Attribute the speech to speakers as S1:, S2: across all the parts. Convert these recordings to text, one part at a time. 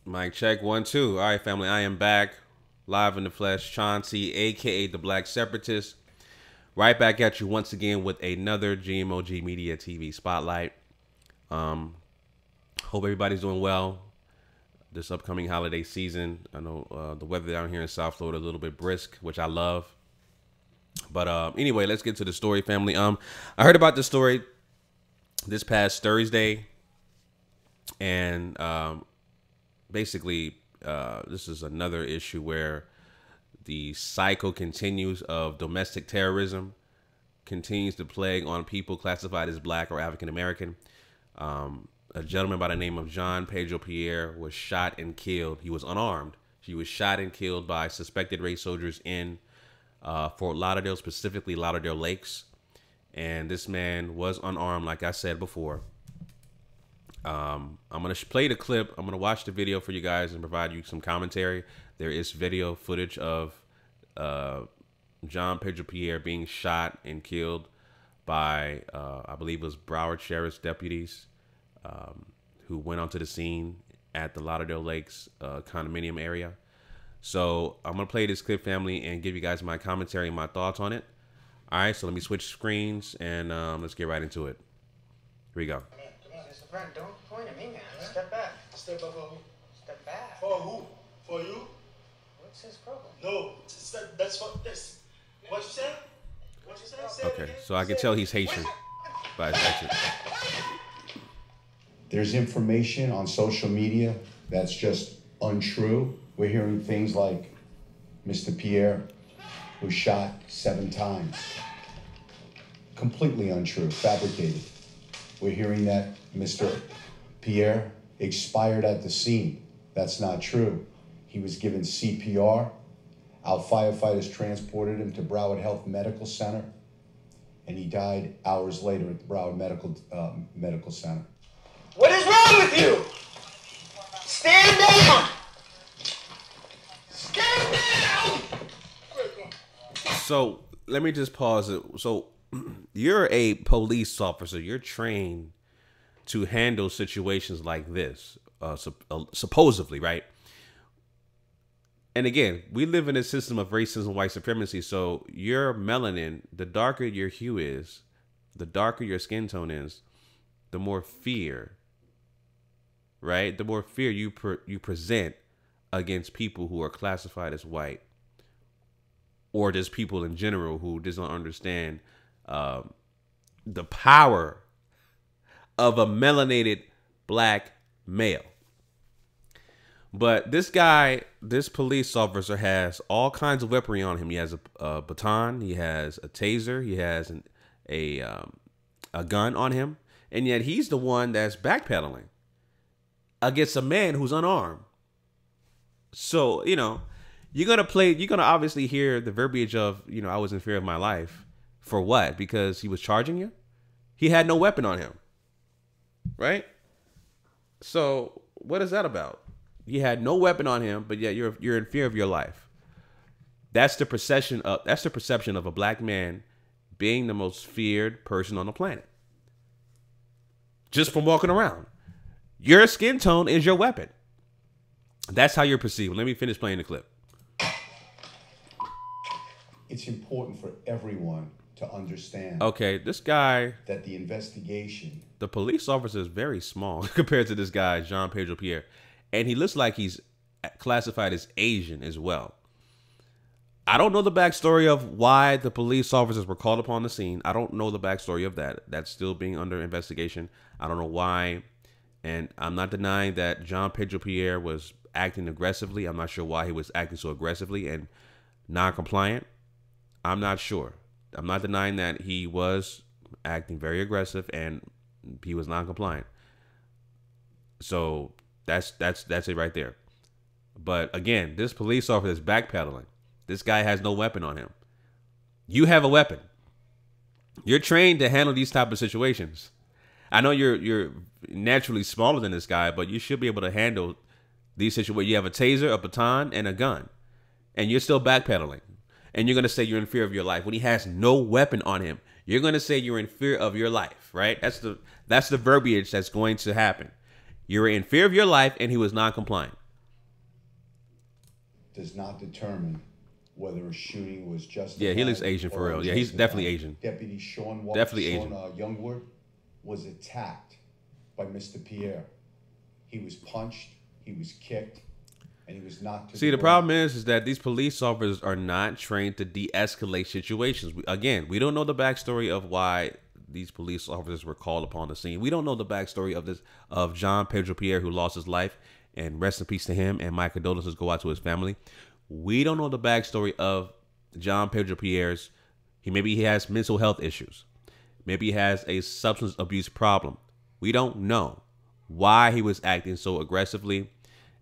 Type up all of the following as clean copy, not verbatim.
S1: Mic check 1 2. All right, family. I am back live in the flesh. Chauncey, aka the Black Separatist, right back at you once again with another GMOGMediaTV spotlight. Hope everybody's doing well this upcoming holiday season. I know the weather down here in South Florida a little bit brisk, which I love. But anyway, let's get to the story, family. I heard about this story this past Thursday, and basically, this is another issue where the cycle continues of domestic terrorism continues to plague on people classified as Black or African American. A gentleman by the name of John Pedro Pierre was shot and killed. He was unarmed. He was shot and killed by suspected race soldiers in Fort Lauderdale, specifically Lauderdale Lakes. And this man was unarmed, like I said before. I'm going to play the clip. I'm going to watch the video for you guys and provide you some commentary. There is video footage of John Pedro Pierre being shot and killed by, I believe it was Broward Sheriff's deputies who went onto the scene at the Lauderdale Lakes condominium area. So I'm going to play this clip, family, and give you guys my commentary and my thoughts on it. All right, so let me switch screens and let's get right into it. Here we go.
S2: Ren, don't point at me, man. Step back.
S3: Step back for who?
S2: Step back.
S3: For who? For you?
S2: What's his problem?
S3: No, that's for this. What you said? What you said? Say it
S1: Okay,
S3: again.
S1: so I can tell he's Haitian by his accent.
S4: There's information on social media that's just untrue. We're hearing things like Mr. Pierre was shot 7 times. Completely untrue, fabricated. We're hearing that Mr. Pierre expired at the scene. That's not true. He was given CPR. Our firefighters transported him to Broward Health Medical Center, and he died hours later at the Broward Medical Center.
S2: What is wrong with you? Stand down! Stand down!
S1: So let me just pause it. So you're a police officer. You're trained to handle situations like this, supposedly, right? And again, we live in a system of racism, white supremacy. So your melanin, the darker your hue is, the darker your skin tone is, the more fear, right? The more fear you present against people who are classified as white, or just people in general who just don't understand the power of a melanated Black male. But this guy, this police officer, has all kinds of weaponry on him. He has a baton, he has a taser, he has a gun on him, and yet he's the one that's backpedaling against a man who's unarmed. So, you know, you're gonna obviously hear the verbiage of, you know, I was in fear of my life. For what? Because he was charging you? He had no weapon on him, right? So what is that about? He had no weapon on him, but yet you're in fear of your life. That's the perception of a Black man being the most feared person on the planet. Just from walking around. Your skin tone is your weapon. That's how you're perceived. Let me finish playing the clip.
S4: It's important for everyone to understand.
S1: Okay, this guy,
S4: that the investigation,
S1: the police officer, is very small compared to this guy, Jean Pedro Pierre. And he looks like he's classified as Asian as well. I don't know the backstory of why the police officers were called upon the scene. I don't know the backstory of that. That's still being under investigation. I don't know why. And I'm not denying that Jean Pedro Pierre was acting aggressively. I'm not sure why he was acting so aggressively and non-compliant. I'm not sure. I'm not denying that he was acting very aggressive and he was non-compliant. So that's it right there. But again, this police officer is backpedaling. This guy has no weapon on him. You have a weapon. You're trained to handle these type of situations. I know you're naturally smaller than this guy, but you should be able to handle these situations. You have a taser, a baton, and a gun, and you're still backpedaling. And you're going to say you're in fear of your life when he has no weapon on him. You're going to say you're in fear of your life, right? That's the verbiage that's going to happen. You're in fear of your life, and he was non-compliant.
S4: does not determine whether a shooting was justified.
S1: Yeah, he looks Asian for
S4: or
S1: real. Yeah, he's
S4: unjustified.
S1: definitely Asian.
S4: Deputy Sean
S1: Definitely Asian.
S4: Youngwood was attacked by Mr. Pierre. He was punched, he was kicked, and he was knocked to
S1: See, the
S4: ground.
S1: problem is that these police officers are not trained to de-escalate situations. Again, we don't know the backstory of why these police officers were called upon the scene. We don't know the backstory of John Pedro Pierre, who lost his life, and rest in peace to him, and my condolences go out to his family. We don't know the backstory of John Pedro Pierre's. Maybe he has mental health issues. Maybe he has a substance abuse problem. We don't know why he was acting so aggressively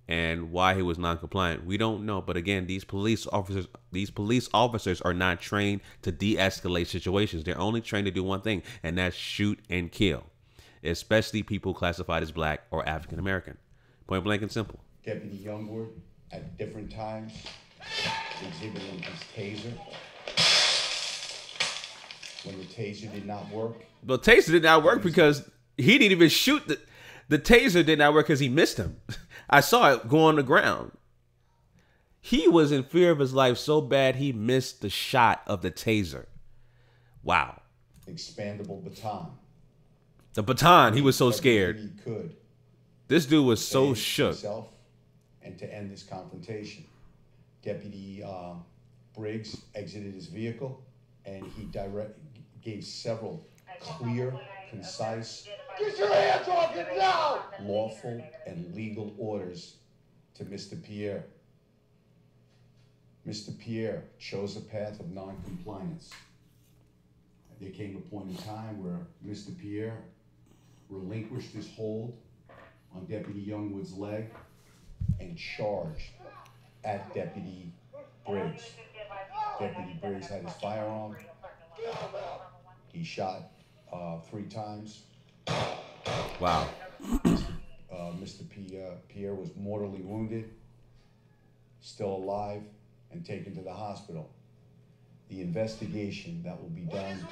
S1: and why he was non-compliant. We don't know. But again, these police officers are not trained to de-escalate situations. They're only trained to do one thing, and that's shoot and kill, especially people classified as black or African American. Point blank and simple.
S4: Deputy Youngwood, at different times, exhibiting his taser. When the taser did not work.
S1: The taser did not work because he didn't even shoot. The taser did not work because he missed him. I saw it go on the ground. He was in fear of his life so bad he missed the shot of the taser. Wow.
S4: Expandable baton.
S1: The baton, he was so scared.
S4: He could.
S1: This dude was so
S4: Save
S1: shook.
S4: himself and to end this confrontation. Deputy Briggs exited his vehicle and he gave several clear, concise,
S2: Get your hands off it now!
S4: lawful, and legal orders to Mr. Pierre. Mr. Pierre chose a path of non-compliance. There came a point in time where Mr. Pierre relinquished his hold on Deputy Youngwood's leg and charged at Deputy Briggs. Deputy Briggs had his firearm. He shot 3 times.
S1: Wow.
S4: Mr. Pierre was mortally wounded, still alive, and taken to the hospital. The investigation that will be done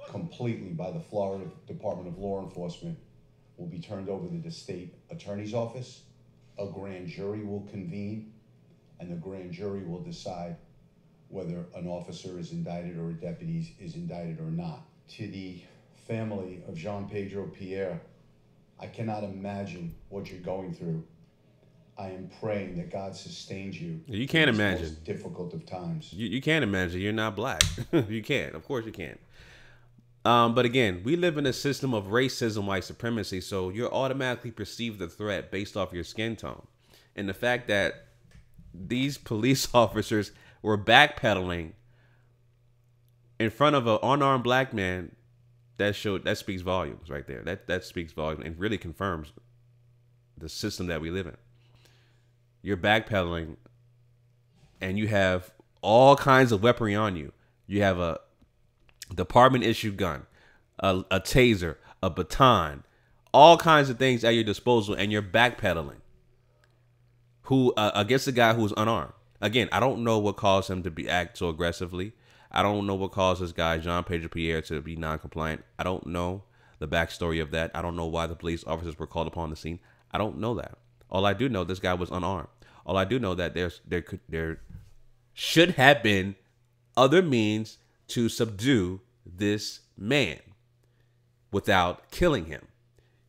S4: completely by the Florida Department of Law Enforcement will be turned over to the state attorney's office. A grand jury will convene, and the grand jury will decide whether an officer is indicted or a deputy is indicted or not. To the family of Jean Pedro Pierre, I cannot imagine what you're going through. I am praying that God sustains you.
S1: You can't
S4: in this
S1: imagine.
S4: most difficult of times.
S1: You can't imagine. You're not black. You can't. Of course you can't. But again, we live in a system of racism, white supremacy, so you're automatically perceived a threat based off your skin tone. And the fact that these police officers were backpedaling in front of an unarmed black man, that speaks volumes right there. That speaks volumes and really confirms the system that we live in. You're backpedaling and you have all kinds of weaponry on you. You have a department issued gun, a taser, a baton, all kinds of things at your disposal, and you're backpedaling against a guy who's unarmed. Again, I don't know what caused him to act so aggressively. I don't know what caused this guy, Jean Pedro Pierre, to be non-compliant. I don't know the backstory of that. I don't know why the police officers were called upon the scene. I don't know that. All I do know, this guy was unarmed. All I do know that there should have been other means to subdue this man without killing him.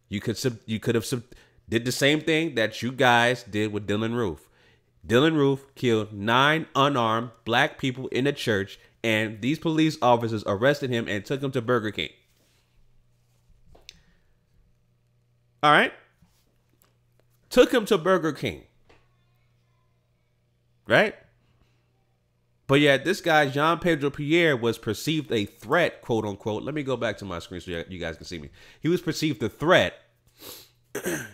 S1: You could have did the same thing that you guys did with Dylan Roof. Dylan Roof killed 9 unarmed black people in a church, and these police officers arrested him and took him to Burger King. All right? Took him to Burger King. Right? But yet this guy, Jean Pedro Pierre, was perceived a threat, quote unquote. Let me go back to my screen so you guys can see me. He was perceived a threat.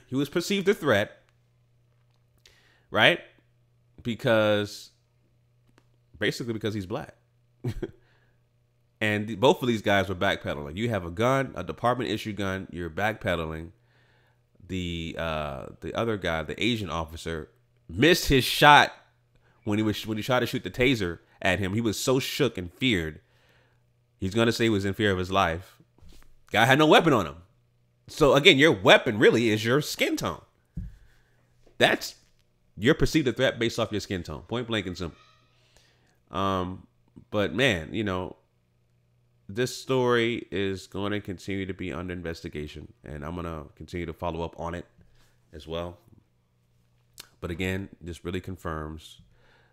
S1: He was perceived a threat. Right? Basically because he's black. And both of these guys were backpedaling. You have a gun, a department issue gun. You're backpedaling. The other guy, the Asian officer, missed his shot when he tried to shoot the taser at him. He was so shook and feared. He's gonna say he was in fear of his life. Guy had no weapon on him. So again, your weapon really is your skin tone. That's You're perceived a threat based off your skin tone. Point blank and simple. But man, you know, this story is going to continue to be under investigation, and I'm going to continue to follow up on it as well. But again, this really confirms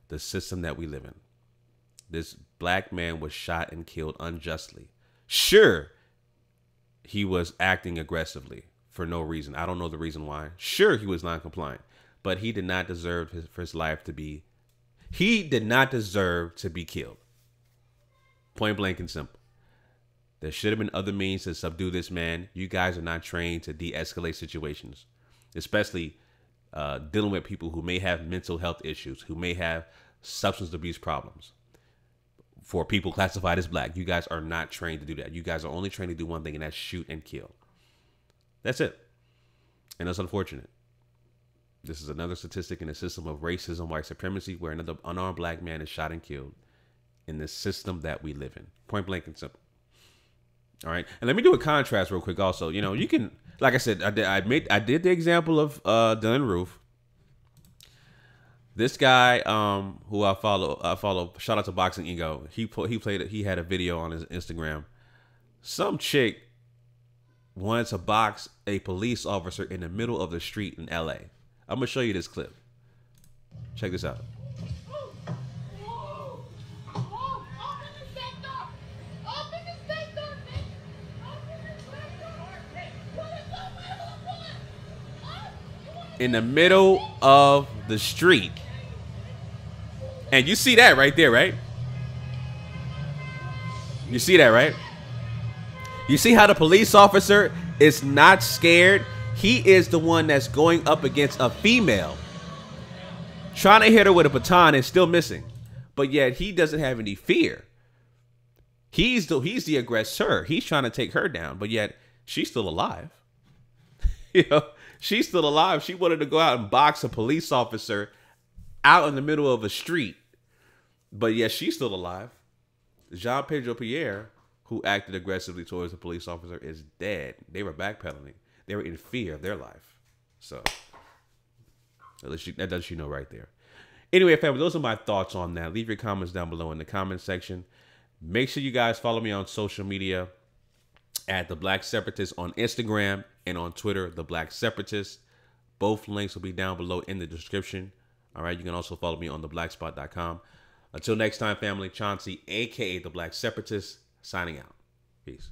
S1: the system that we live in. This black man was shot and killed unjustly. Sure, he was acting aggressively for no reason. I don't know the reason why. Sure, he was non-compliant, but he did not deserve for his life to be. He did not deserve to be killed. Point blank and simple. There should have been other means to subdue this man. You guys are not trained to de-escalate situations, especially dealing with people who may have mental health issues, who may have substance abuse problems. For people classified as black, you guys are not trained to do that. You guys are only trained to do one thing, and that's shoot and kill. That's it. And that's unfortunate. This is another statistic in the system of racism, white supremacy, where another unarmed black man is shot and killed in the system that we live in. Point blank and simple. All right. And let me do a contrast real quick also. You know, you can, like I said, I did the example of Dylan Roof. This guy who I follow, shout out to Boxing Ego. He had a video on his Instagram. Some chick wanted to box a police officer in the middle of the street in LA. I'm gonna show you this clip. Check this out. In the middle of the street. And you see that right there, right? You see that, right? You see how the police officer is not scared? He is the one that's going up against a female, trying to hit her with a baton and still missing. But yet he doesn't have any fear. He's the aggressor. He's trying to take her down, but yet she's still alive. You know, she's still alive. She wanted to go out and box a police officer out in the middle of a street, but yet she's still alive. Jean Pedro Pierre, who acted aggressively towards the police officer, is dead. They were backpedaling. They were in fear of their life. So that does you know right there. Anyway, family, those are my thoughts on that. Leave your comments down below in the comment section. Make sure you guys follow me on social media at The Black Separatist on Instagram and on Twitter, The Black Separatist. Both links will be down below in the description. All right, you can also follow me on theblackspot.com. Until next time, family, Chauncey, a.k.a. The Black Separatist, signing out. Peace.